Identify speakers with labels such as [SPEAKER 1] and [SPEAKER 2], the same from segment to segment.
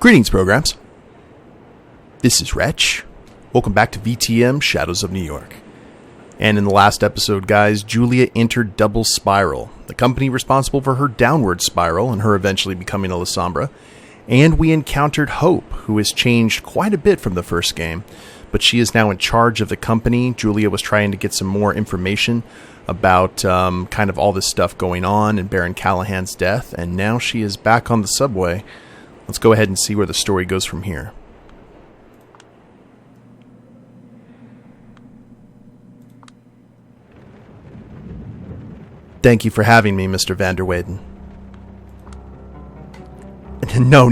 [SPEAKER 1] Greetings, programs. This is Wretch. Welcome back to VTM Shadows of New York. And in the last episode, guys, Julia entered Double Spiral, the company responsible for her downward spiral and her eventually becoming a Lasombra. And we encountered Hope, who has changed quite a bit from the first game, but she is now in charge of the company. Julia was trying to get some more information about kind of all this stuff going on and Baron Callahan's death, and now she is back on the subway. Let's go ahead and see where the story goes from here. Thank you for having me, Mr. Vanderweyden. No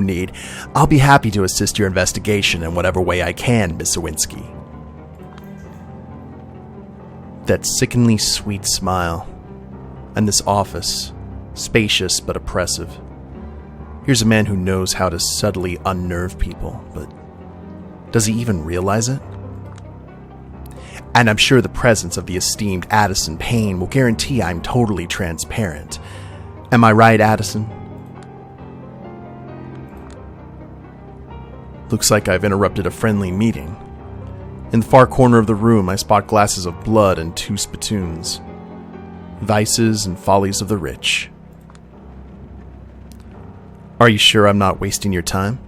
[SPEAKER 1] need. I'll be happy to assist your investigation in whatever way I can, Miss Sawinski. That sickeningly sweet smile. And this office, spacious but oppressive. Here's a man who knows how to subtly unnerve people, but does he even realize it? And I'm sure the presence of the esteemed Addison Payne will guarantee I'm totally transparent. Am I right, Addison? Looks like I've interrupted a friendly meeting. In the far corner of the room, I spot glasses of blood and two spittoons. Vices and follies of the rich. Are you sure I'm not wasting your time?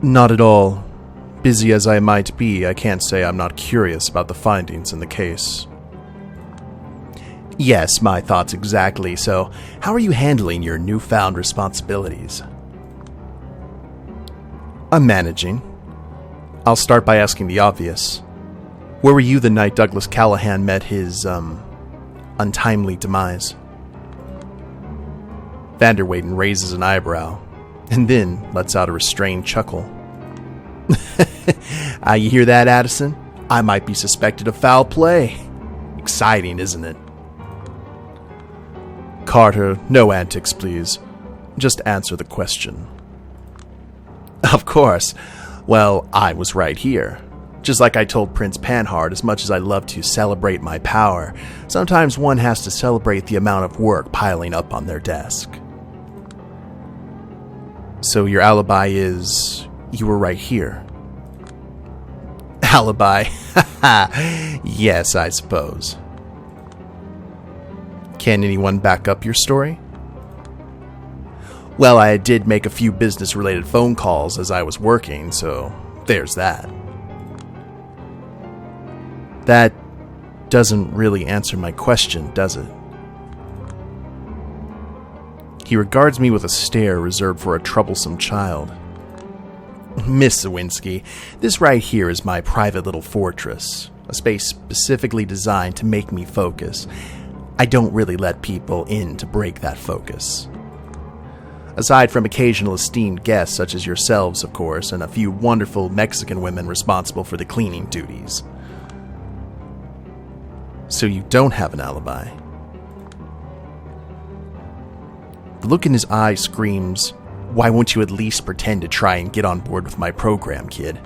[SPEAKER 1] Not at all. Busy as I might be, I can't say I'm not curious about the findings in the case. Yes, my thoughts exactly. So, how are you handling your newfound responsibilities? I'm managing. I'll start by asking the obvious. Where were you the night Douglas Callahan met his, untimely demise? Vanderweyden raises an eyebrow, and then lets out a restrained chuckle. You hear that, Addison? I might be suspected of foul play. Exciting, isn't it? Carter, no antics, please. Just answer the question. Of course. Well, I was right here. Just like I told Prince Panhard, as much as I love to celebrate my power, sometimes one has to celebrate the amount of work piling up on their desk. So your alibi is, you were right here. Alibi? Yes, I suppose. Can anyone back up your story? Well, I did make a few business-related phone calls as I was working, so there's that. That doesn't really answer my question, does it? He regards me with a stare reserved for a troublesome child. Miss Sawinski, this right here is my private little fortress, a space specifically designed to make me focus. I don't really let people in to break that focus. Aside from occasional esteemed guests such as yourselves, of course, and a few wonderful Mexican women responsible for the cleaning duties. So you don't have an alibi? The look in his eye screams, why won't you at least pretend to try and get on board with my program, kid?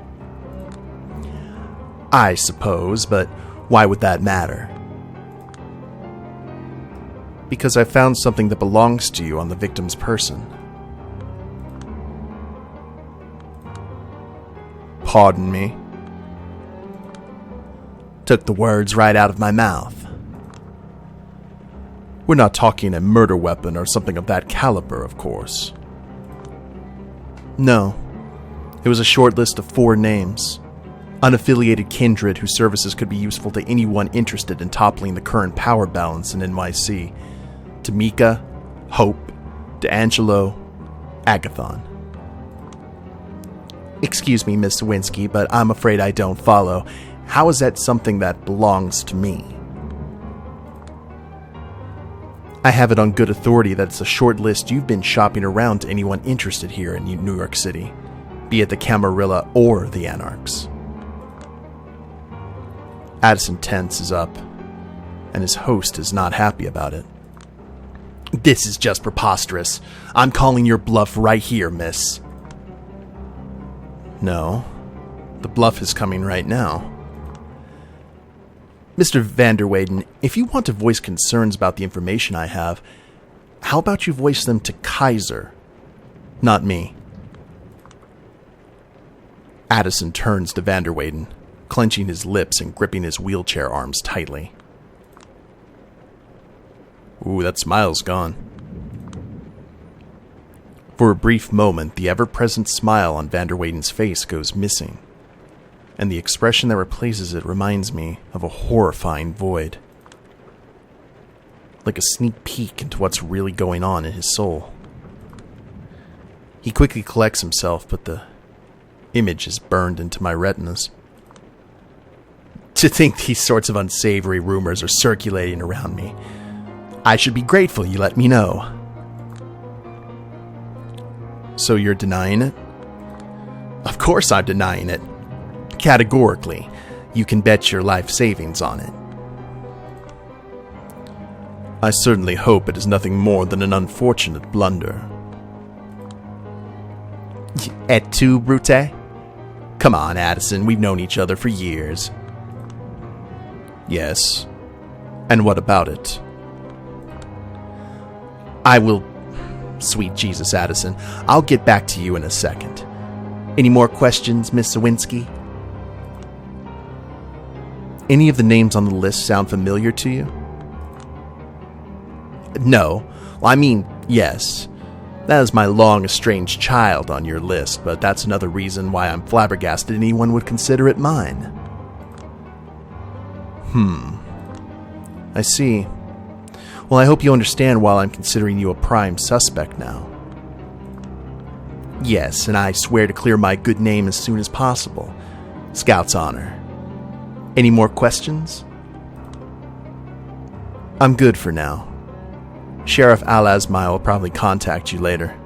[SPEAKER 1] I suppose, but why would that matter? Because I found something that belongs to you on the victim's person. Pardon me? Took the words right out of my mouth. We're not talking a murder weapon or something of that caliber, of course. No. It was a short list of 4 names. Unaffiliated kindred whose services could be useful to anyone interested in toppling the current power balance in NYC. Tamika, Hope, D'Angelo, Agathon. Excuse me, Miss Sawinski, but I'm afraid I don't follow. How is that something that belongs to me? I have it on good authority that it's a short list you've been shopping around to anyone interested here in New York City, be it the Camarilla or the Anarchs. Addison tenses up, and his host is not happy about it. This is just preposterous. I'm calling your bluff right here, miss. No, the bluff is coming right now. Mr. Vanderweyden, if you want to voice concerns about the information I have, how about you voice them to Kaiser? Not me. Addison turns to Vanderweyden, clenching his lips and gripping his wheelchair arms tightly. Ooh, that smile's gone. For a brief moment, the ever-present smile on Vanderweyden's face goes missing, and the expression that replaces it reminds me of a horrifying void. Like a sneak peek into what's really going on in his soul. He quickly collects himself, but the image is burned into my retinas. To think these sorts of unsavory rumors are circulating around me. I should be grateful you let me know. So you're denying it? Of course I'm denying it. Categorically. You can bet your life savings on it. I certainly hope it is nothing more than an unfortunate blunder. Et tu, Brute? Come on, Addison, we've known each other for years. Yes. And what about it? I will... Sweet Jesus, Addison, I'll get back to you in a second. Any more questions, Miss Sawinski? Any of the names on the list sound familiar to you? No. Well, I mean, yes. That is my long-estranged child on your list, but that's another reason why I'm flabbergasted anyone would consider it mine. I see. Well, I hope you understand why I'm considering you a prime suspect now. Yes, and I swear to clear my good name as soon as possible. Scout's honor. Any more questions? I'm good for now. Sheriff Al-Azmai will probably contact you later.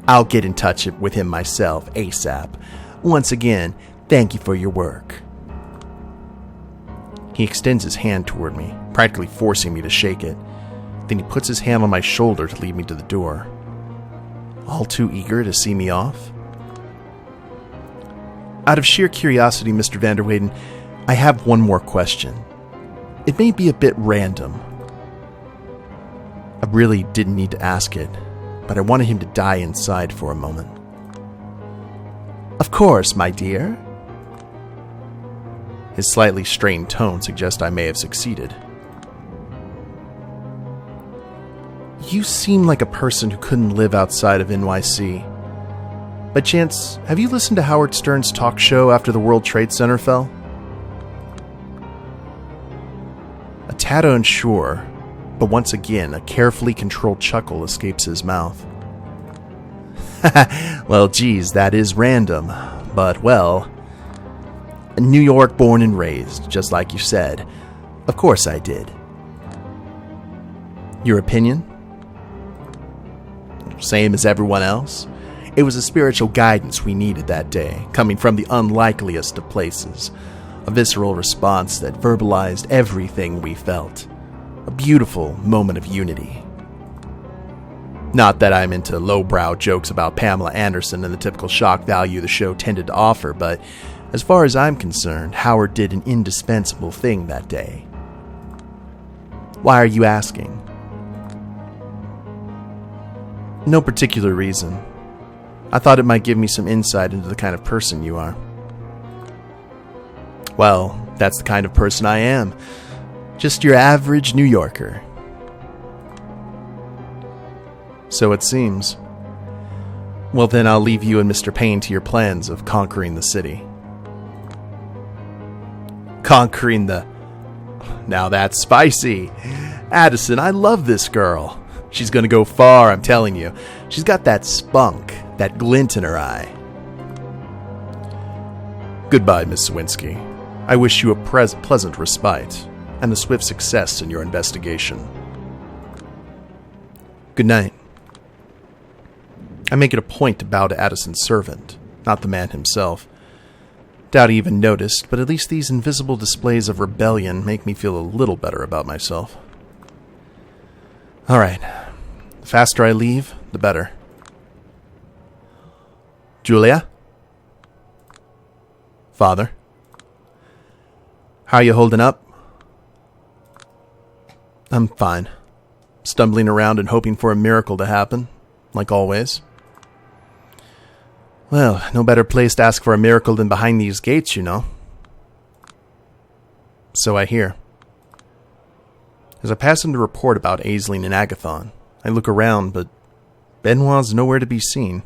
[SPEAKER 1] I'll get in touch with him myself, ASAP. Once again, thank you for your work. He extends his hand toward me, practically forcing me to shake it. Then he puts his hand on my shoulder to lead me to the door. All too eager to see me off? Out of sheer curiosity, Mr. Vanderweyden, I have one more question. It may be a bit random. I really didn't need to ask it, but I wanted him to die inside for a moment. Of course, my dear. His slightly strained tone suggests I may have succeeded. You seem like a person who couldn't live outside of NYC. By chance, have you listened to Howard Stern's talk show after the World Trade Center fell? A tad unsure, but once again, a carefully controlled chuckle escapes his mouth. Well, geez, that is random, but well... New York born and raised, just like you said. Of course I did. Your opinion? Same as everyone else. It was a spiritual guidance we needed that day, coming from the unlikeliest of places. A visceral response that verbalized everything we felt. A beautiful moment of unity. Not that I'm into lowbrow jokes about Pamela Anderson and the typical shock value the show tended to offer, but as far as I'm concerned, Howard did an indispensable thing that day. Why are you asking? No particular reason. I thought it might give me some insight into the kind of person you are. Well, that's the kind of person I am. Just your average New Yorker. So it seems. Well, then I'll leave you and Mr. Payne to your plans of conquering the city. Conquering the... Now that's spicy. Addison, I love this girl. She's gonna go far, I'm telling you. She's got that spunk, that glint in her eye. Goodbye, Miss Sawinski. I wish you a pleasant respite, and a swift success in your investigation. Good night. I make it a point to bow to Addison's servant, not the man himself. Doubt he even noticed, but at least these invisible displays of rebellion make me feel a little better about myself. Alright. The faster I leave, the better. Julia? Father? How are you holding up? I'm fine. Stumbling around and hoping for a miracle to happen. like always. Well, no better place to ask for a miracle than behind these gates, you know. So I hear. As I pass him to report about Aisling and Agathon, I look around, but Benoit's nowhere to be seen.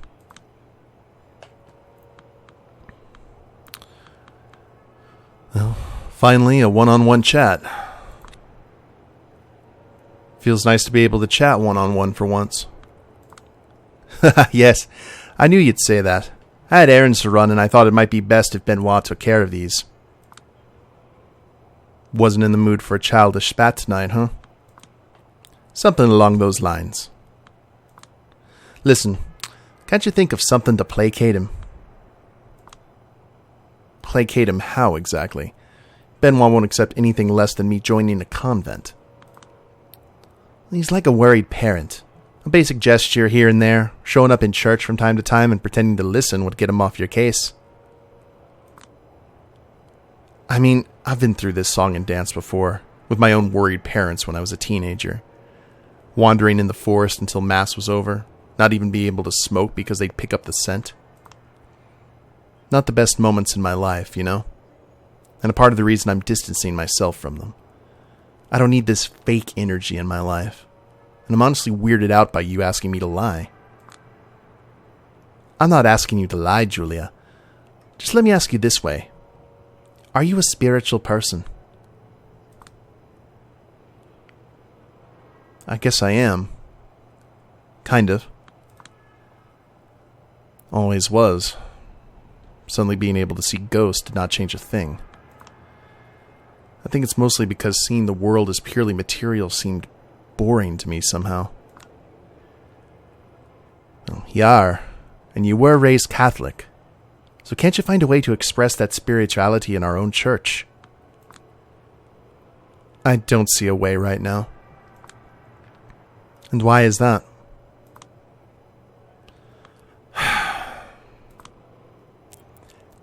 [SPEAKER 1] Well, finally, a one-on-one chat. Feels nice to be able to chat one-on-one for once. Yes, I knew you'd say that. I had errands to run, and I thought it might be best if Benoit took care of these. Wasn't in the mood for a childish spat tonight, huh? Something along those lines. Listen, can't you think of something to placate him? Placate him how, exactly? Benoit won't accept anything less than me joining a convent. He's like a worried parent. A basic gesture here and there, showing up in church from time to time and pretending to listen would get him off your case. I mean, I've been through this song and dance before, with my own worried parents when I was a teenager. Wandering in the forest until Mass was over, not even be able to smoke because they'd pick up the scent. Not the best moments in my life, you know? And a part of the reason I'm distancing myself from them. I don't need this fake energy in my life. And I'm honestly weirded out by you asking me to lie. I'm not asking you to lie, Julia. Just let me ask you this way. Are you a spiritual person? I guess I am. Kind of. Always was. Suddenly being able to see ghosts did not change a thing. I think it's mostly because seeing the world as purely material seemed boring to me somehow. Well, you are, and you were raised Catholic. So can't you find a way to express that spirituality in our own church? I don't see a way right now. And why is that?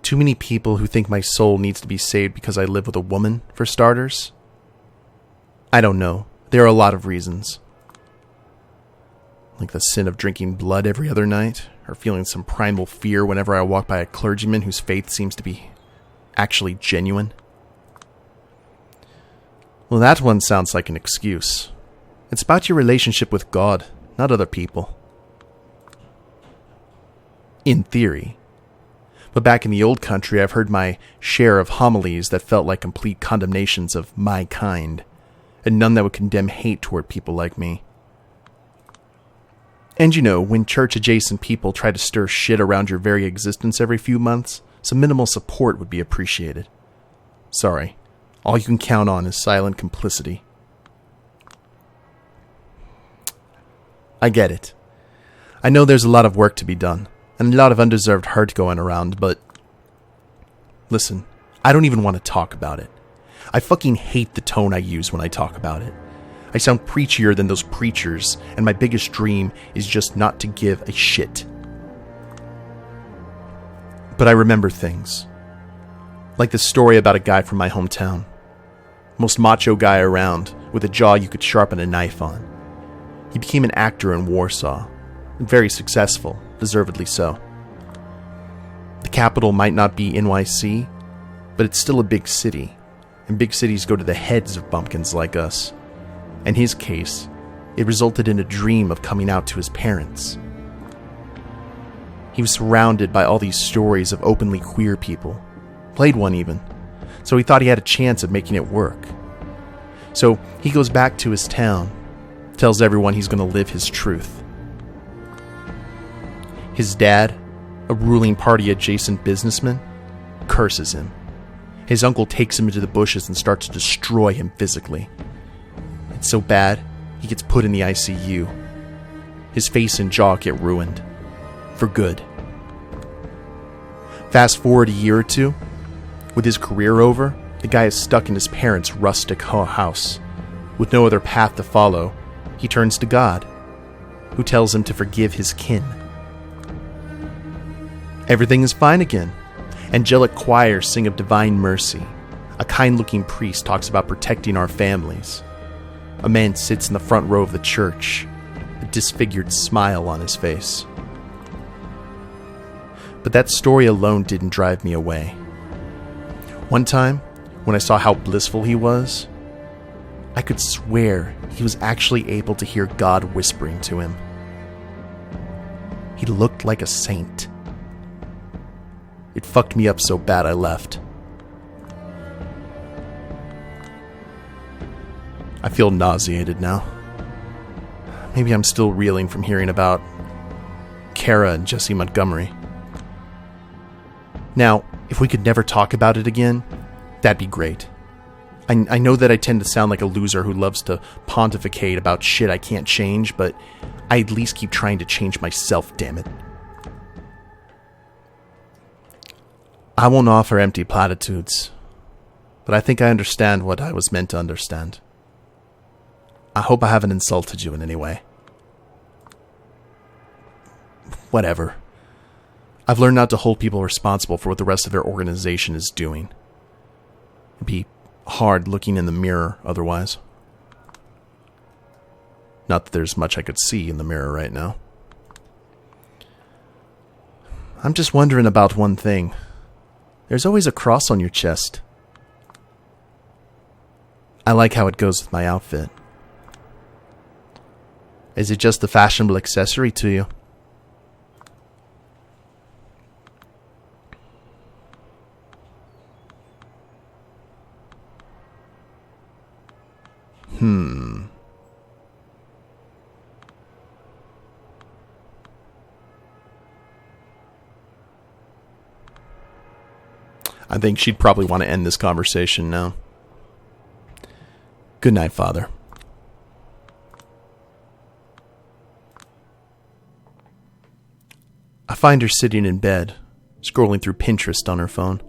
[SPEAKER 1] Too many people who think my soul needs to be saved because I live with a woman, for starters. I don't know. There are a lot of reasons. Like the sin of drinking blood every other night, or feeling some primal fear whenever I walk by a clergyman whose faith seems to be actually genuine. Well, that one sounds like an excuse. It's about your relationship with God, not other people. In theory. But back in the old country, I've heard my share of homilies that felt like complete condemnations of my kind, and none that would condemn hate toward people like me. And you know, when church-adjacent people try to stir shit around your very existence every few months, some minimal support would be appreciated. Sorry, all you can count on is silent complicity. I get it. I know there's a lot of work to be done, and a lot of undeserved hurt going around, but... Listen, I don't even want to talk about it. I fucking hate the tone I use when I talk about it. I sound preachier than those preachers, and my biggest dream is just not to give a shit. But I remember things. Like the story about a guy from my hometown. Most macho guy around, with a jaw you could sharpen a knife on. He became an actor in Warsaw. Very successful, deservedly so. The capital might not be NYC, but it's still a big city, and big cities go to the heads of bumpkins like us. In his case, it resulted in a dream of coming out to his parents. He was surrounded by all these stories of openly queer people, played one even, so he thought he had a chance of making it work. So he goes back to his town, tells everyone he's going to live his truth. His dad, a ruling party adjacent businessman, curses him. His uncle takes him into the bushes and starts to destroy him physically. It's so bad, he gets put in the ICU. His face and jaw get ruined. For good. Fast forward a year or two. With his career over, the guy is stuck in his parents' rustic house. With no other path to follow, he turns to God, who tells him to forgive his kin. Everything is fine again. Angelic choirs sing of divine mercy. A kind-looking priest talks about protecting our families. A man sits in the front row of the church. A disfigured smile on his face. But that story alone didn't drive me away. One time, when I saw how blissful he was, I could swear he was actually able to hear God whispering to him. He looked like a saint. It fucked me up so bad I left. I feel nauseated now. Maybe I'm still reeling from hearing about Kara and Jesse Montgomery. Now, if we could never talk about it again, that'd be great. I know that I tend to sound like a loser who loves to pontificate about shit I can't change, but I at least keep trying to change myself, damn it. I won't offer empty platitudes, but I think I understand what I was meant to understand. I hope I haven't insulted you in any way. Whatever. I've learned not to hold people responsible for what the rest of their organization is doing. It'd be hard looking in the mirror otherwise. Not that there's much I could see in the mirror right now. I'm just wondering about one thing. There's always a cross on your chest. I like how it goes with my outfit. Is it just a fashionable accessory to you? I think she'd probably want to end this conversation now. Good night, Father. I find her sitting in bed, scrolling through Pinterest on her phone.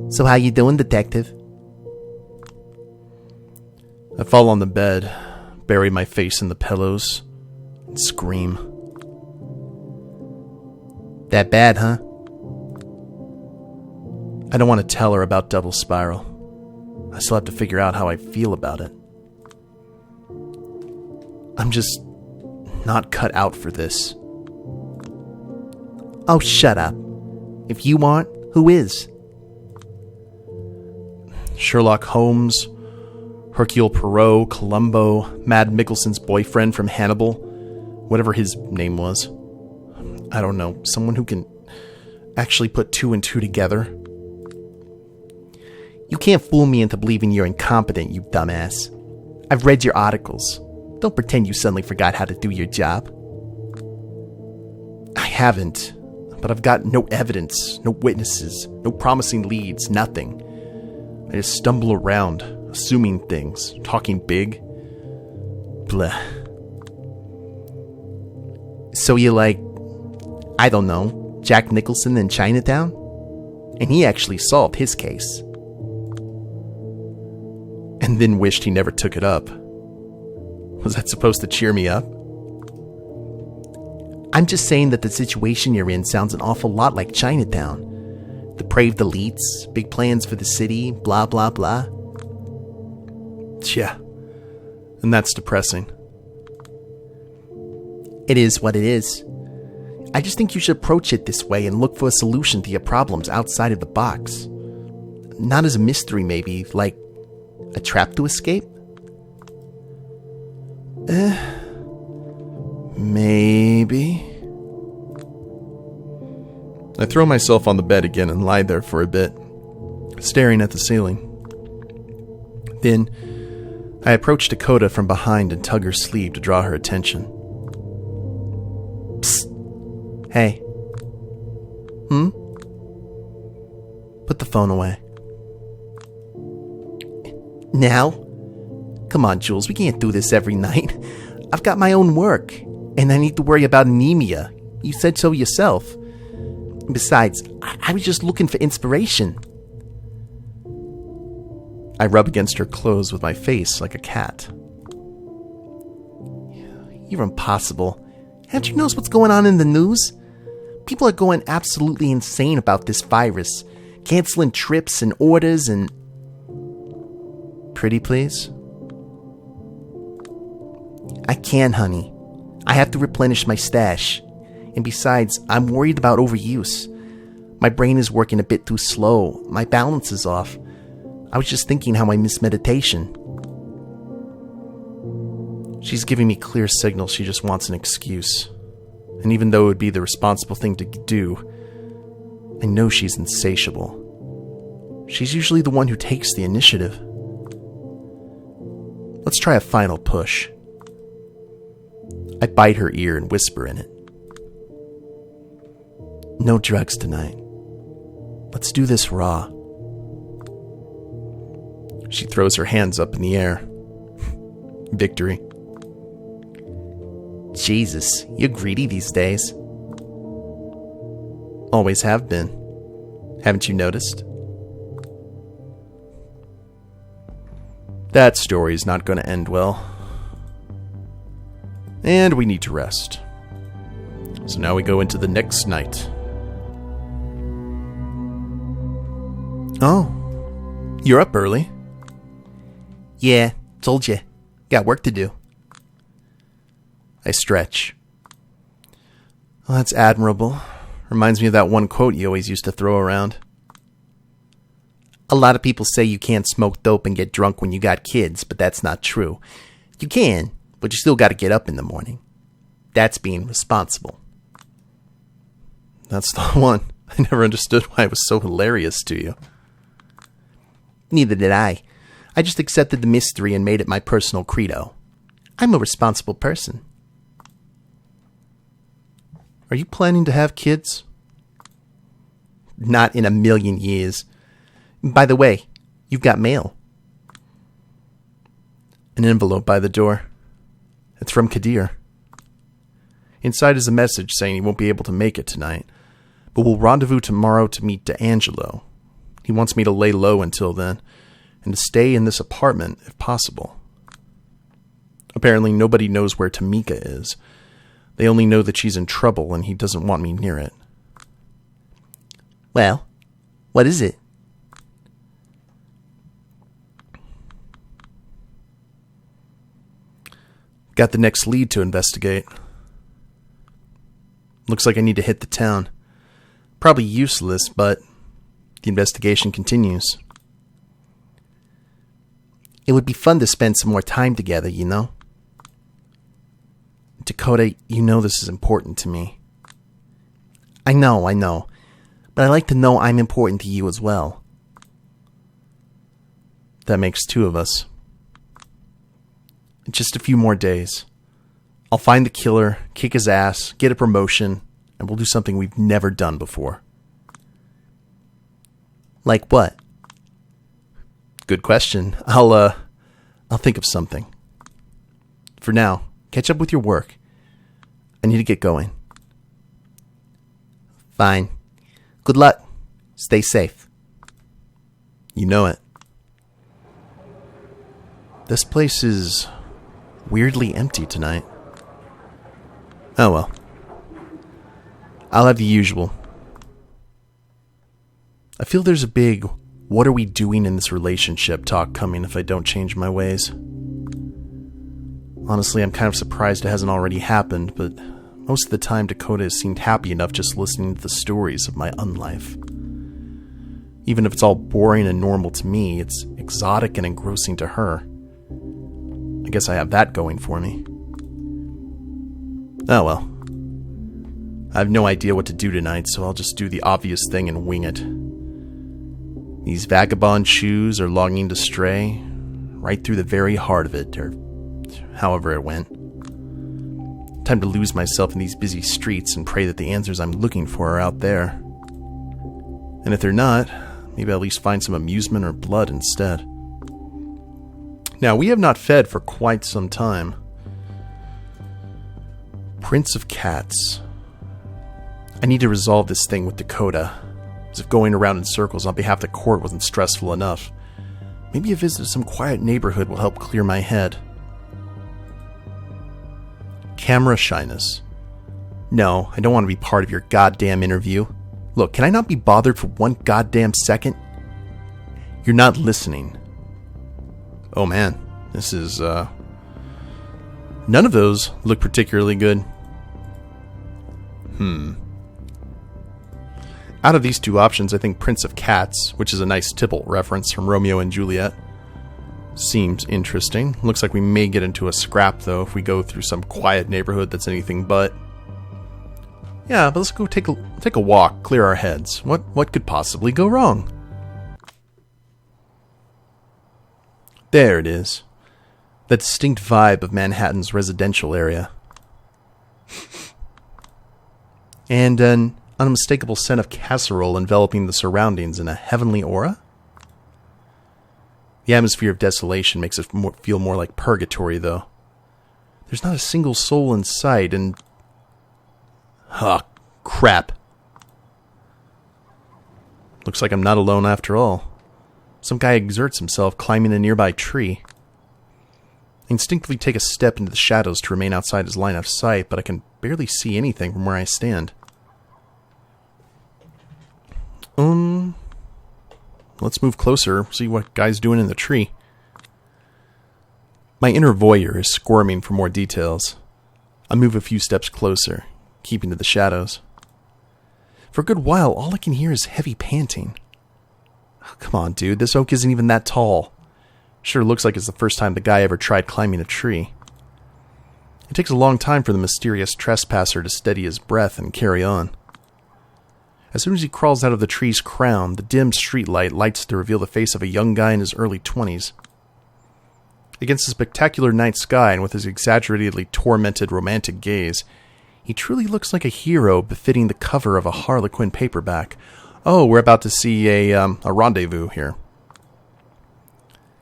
[SPEAKER 1] So how you doing, detective? I fall on the bed, bury my face in the pillows, and scream. That bad, huh? I don't want to tell her about Double Spiral. I still have to figure out how I feel about it. I'm just not cut out for this. Oh, shut up. If you aren't, who is? Sherlock Holmes, Hercule Poirot, Columbo, Mad Mickelson's boyfriend from Hannibal, whatever his name was. I don't know, someone who can actually put two and two together. You can't fool me into believing you're incompetent, you dumbass. I've read your articles. Don't pretend you suddenly forgot how to do your job. I haven't, but I've got no evidence, no witnesses, no promising leads, nothing. I just stumble around, assuming things, talking big. Blah. So you like, I don't know, Jack Nicholson in Chinatown? And he actually solved his case. And then wished he never took it up. Was that supposed to cheer me up? I'm just saying that the situation you're in sounds an awful lot like Chinatown. Depraved elites, big plans for the city, blah blah blah. Yeah, and that's depressing. It is what it is. I just think you should approach it this way and look for a solution to your problems outside of the box. Not as a mystery, maybe, like a trap to escape? Maybe. I throw myself on the bed again and lie there for a bit, staring at the ceiling. Then, I approach Dakota from behind and tug her sleeve to draw her attention. Psst. Hey. Put the phone away. Now? Come on, Jules, we can't do this every night. I've got my own work, and I need to worry about anemia. You said so yourself. Besides, I was just looking for inspiration. I rub against her clothes with my face like a cat. You're impossible. Haven't you noticed what's going on in the news? People are going absolutely insane about this virus, canceling trips and orders and... Pretty please?
[SPEAKER 2] I can, honey. I have to replenish my stash. And besides, I'm worried about overuse. My brain is working a bit too slow. My balance is off. I was just thinking how I miss meditation.
[SPEAKER 1] She's giving me clear signals she just wants an excuse. And even though it would be the responsible thing to do, I know she's insatiable. She's usually the one who takes the initiative. Let's try a final push. I bite her ear and whisper in it. No drugs tonight. Let's do this raw. She throws her hands up in the air. Victory.
[SPEAKER 2] Jesus, you're greedy these days.
[SPEAKER 1] Always have been. Haven't you noticed? That story's not going to end well. And we need to rest. So now we go into the next night. Oh, you're up early.
[SPEAKER 2] Yeah, told you. Got work to do.
[SPEAKER 1] I stretch. Well, that's admirable. Reminds me of that one quote you always used to throw around.
[SPEAKER 2] A lot of people say you can't smoke dope and get drunk when you got kids, but that's not true. You can, but you still got to get up in the morning. That's being responsible.
[SPEAKER 1] That's the one. I never understood why it was so hilarious to you.
[SPEAKER 2] Neither did I. I just accepted the mystery and made it my personal credo. I'm a responsible person.
[SPEAKER 1] Are you planning to have kids?
[SPEAKER 2] Not in a million years. By the way, you've got mail.
[SPEAKER 1] An envelope by the door. It's from Kadir. Inside is a message saying he won't be able to make it tonight, but we'll rendezvous tomorrow to meet D'Angelo. He wants me to lay low until then, and to stay in this apartment if possible. Apparently nobody knows where Tamika is. They only know that she's in trouble and he doesn't want me near it.
[SPEAKER 2] Well, what is it?
[SPEAKER 1] Got the next lead to investigate. Looks like I need to hit the town. Probably useless, but the investigation continues.
[SPEAKER 2] It would be fun to spend some more time together, you know?
[SPEAKER 1] Dakota, you know this is important to me.
[SPEAKER 2] I know. But I like to know I'm important to you as well.
[SPEAKER 1] That makes two of us. In just a few more days, I'll find the killer, kick his ass, get a promotion, and we'll do something we've never done before.
[SPEAKER 2] Like what?
[SPEAKER 1] Good question. I'll think of something. For now, catch up with your work. I need to get going.
[SPEAKER 2] Fine. Good luck. Stay safe.
[SPEAKER 1] You know it. This place is weirdly empty tonight. Oh well. I'll have the usual. I feel there's a big, what are we doing in this relationship talk coming if I don't change my ways. Honestly, I'm kind of surprised it hasn't already happened, but most of the time Dakota has seemed happy enough just listening to the stories of my unlife. Even if it's all boring and normal to me, it's exotic and engrossing to her. I guess I have that going for me. Oh well. I have no idea what to do tonight, so I'll just do the obvious thing and wing it. These vagabond shoes are longing to stray right through the very heart of it, or however it went. Time to lose myself in these busy streets and pray that the answers I'm looking for are out there. And if they're not, maybe I'll at least find some amusement or blood instead. Now, we have not fed for quite some time. Prince of Cats. I need to resolve this thing with Dakota, as if going around in circles on behalf of the court wasn't stressful enough. Maybe a visit to some quiet neighborhood will help clear my head. Camera shyness. No, I don't want to be part of your goddamn interview. Look, can I not be bothered for one goddamn second? You're not listening. Oh man, this is, None of those look particularly good. Out of these two options, I think Prince of Cats, which is a nice Tybalt reference from Romeo and Juliet, seems interesting. Looks like we may get into a scrap, though, if we go through some quiet neighborhood that's anything but. Yeah, but let's go take a walk, clear our heads. What could possibly go wrong? There it is. The distinct vibe of Manhattan's residential area. And an unmistakable scent of casserole enveloping the surroundings in a heavenly aura? The atmosphere of desolation makes it feel more like purgatory, though. There's not a single soul in sight, and... oh, crap. Looks like I'm not alone after all. Some guy exerts himself climbing a nearby tree. I instinctively take a step into the shadows to remain outside his line of sight, but I can barely see anything from where I stand. Let's move closer, see what guy's doing in the tree. My inner voyeur is squirming for more details. I move a few steps closer, keeping to the shadows. For a good while, all I can hear is heavy panting. Oh, come on, dude, this oak isn't even that tall. Sure looks like it's the first time the guy ever tried climbing a tree. It takes a long time for the mysterious trespasser to steady his breath and carry on. As soon as he crawls out of the tree's crown, the dim streetlight lights to reveal the face of a young guy in his early 20s. Against the spectacular night sky and with his exaggeratedly tormented romantic gaze, he truly looks like a hero befitting the cover of a Harlequin paperback. Oh, we're about to see a rendezvous here.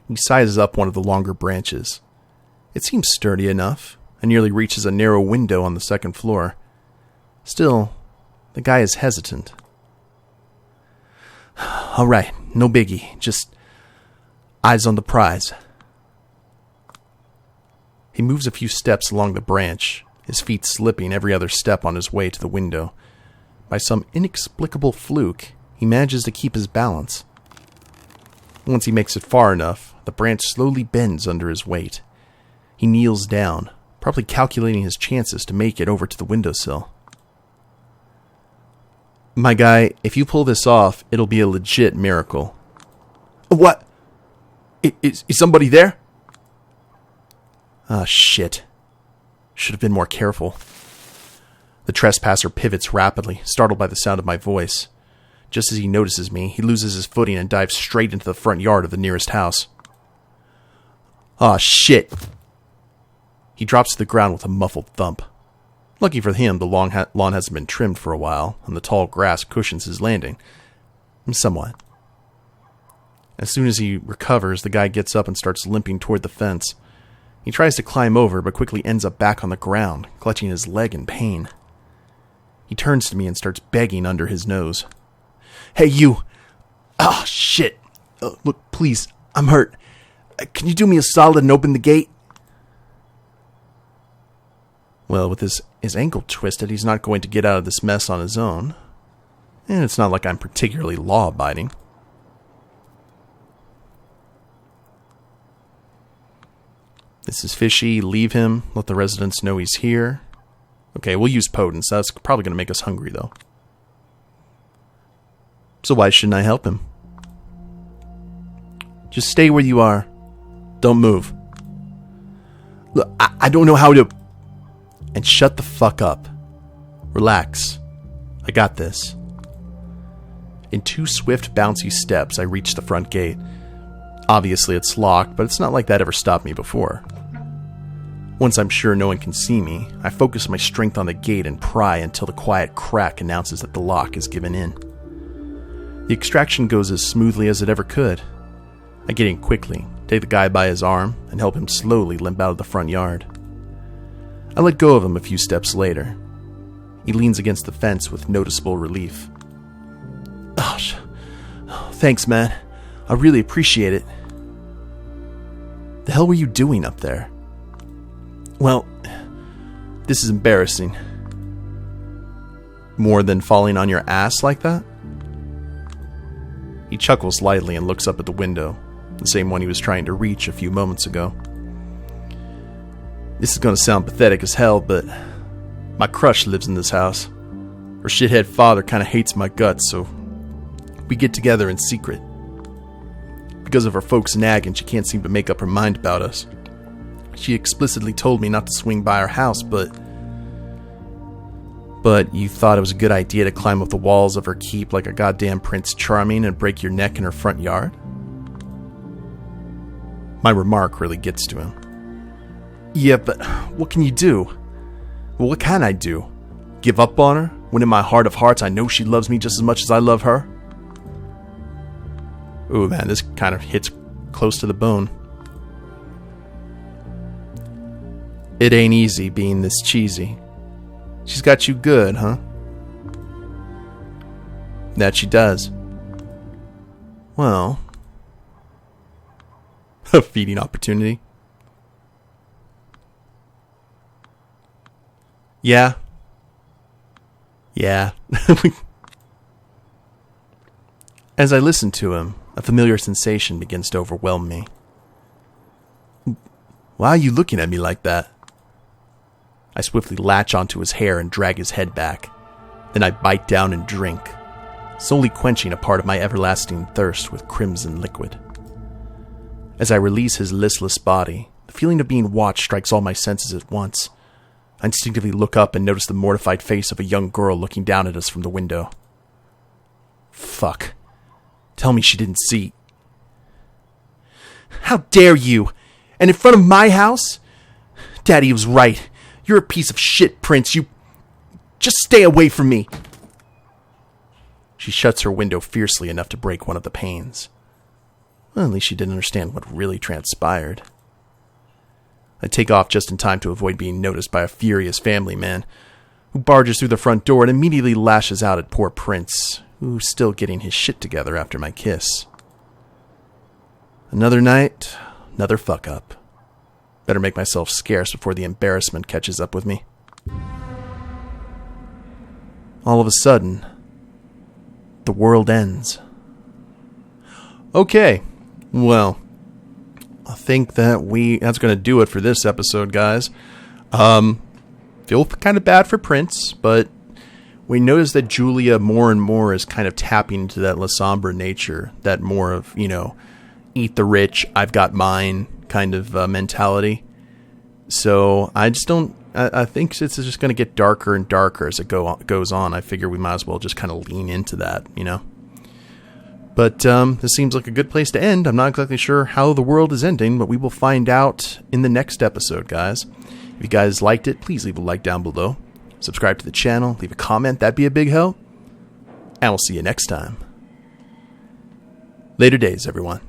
[SPEAKER 1] He sizes up one of the longer branches. It seems sturdy enough, and nearly reaches a narrow window on the second floor. Still, the guy is hesitant. All right, no biggie, just eyes on the prize. He moves a few steps along the branch, his feet slipping every other step on his way to the window. By some inexplicable fluke, he manages to keep his balance. Once he makes it far enough, the branch slowly bends under his weight. He kneels down, probably calculating his chances to make it over to the windowsill. My guy, if you pull this off, it'll be a legit miracle. What? Is somebody there? Ah, shit. Should have been more careful. The trespasser pivots rapidly, startled by the sound of my voice. Just as he notices me, he loses his footing and dives straight into the front yard of the nearest house. Ah, shit. He drops to the ground with a muffled thump. Lucky for him, the lawn hasn't been trimmed for a while, and the tall grass cushions his landing. Somewhat. As soon as he recovers, the guy gets up and starts limping toward the fence. He tries to climb over, but quickly ends up back on the ground, clutching his leg in pain. He turns to me and starts begging under his nose. Hey, you! Ah, shit! Look, please, I'm hurt. Can you do me a solid and open the gate? Well, with his ankle twisted, he's not going to get out of this mess on his own. And it's not like I'm particularly law-abiding. This is fishy. Leave him. Let the residents know he's here. Okay, we'll use potence. That's probably going to make us hungry, though. So why shouldn't I help him? Just stay where you are. Don't move. Look, I don't know how to... And shut the fuck up. Relax. I got this. In 2 swift, bouncy steps, I reach the front gate. Obviously, it's locked, but it's not like that ever stopped me before. Once I'm sure no one can see me, I focus my strength on the gate and pry until the quiet crack announces that the lock is given in. The extraction goes as smoothly as it ever could. I get in quickly, take the guy by his arm, and help him slowly limp out of the front yard. I let go of him a few steps later. He leans against the fence with noticeable relief. Oh, thanks, man. I really appreciate it. The hell were you doing up there? Well, this is embarrassing. More than falling on your ass like that? He chuckles lightly and looks up at the window, the same one he was trying to reach a few moments ago. This is gonna sound pathetic as hell, but my crush lives in this house. Her shithead father kinda hates my guts, so we get together in secret. Because of her folks nagging, she can't seem to make up her mind about us. She explicitly told me not to swing by her house, but you thought it was a good idea to climb up the walls of her keep like a goddamn Prince Charming and break your neck in her front yard? My remark really gets to him. Yeah, but what can you do? Well, what can I do? Give up on her, when in my heart of hearts I know she loves me just as much as I love her? Ooh, man, this kind of hits close to the bone. It ain't easy being this cheesy. She's got you good, huh? That she does. Well, a feeding opportunity. Yeah. As I listen to him, a familiar sensation begins to overwhelm me. Why are you looking at me like that? I swiftly latch onto his hair and drag his head back. Then I bite down and drink, slowly quenching a part of my everlasting thirst with crimson liquid. As I release his listless body, the feeling of being watched strikes all my senses at once. I instinctively look up and notice the mortified face of a young girl looking down at us from the window. Fuck. Tell me she didn't see. How dare you? And in front of my house? Daddy was right. You're a piece of shit, Prince. You... Just stay away from me. She shuts her window fiercely enough to break one of the panes. Well, at least she didn't understand what really transpired. I take off just in time to avoid being noticed by a furious family man, who barges through the front door and immediately lashes out at poor Prince, who's still getting his shit together after my kiss. Another night, another fuck up. Better make myself scarce before the embarrassment catches up with me. All of a sudden, the world ends. Okay, well, I think that's going to do it for this episode, guys. Feel kind of bad for Prince, but we notice that Julia more and more is kind of tapping into that La Sombre nature, that more of, eat the rich, I've got mine kind of mentality. So I think it's just going to get darker and darker as it goes on. I figure we might as well just kind of lean into that, But this seems like a good place to end. I'm not exactly sure how the world is ending, but we will find out in the next episode, guys. If you guys liked it, please leave a like down below. Subscribe to the channel, leave a comment, that'd be a big help. And we'll see you next time. Later days, everyone.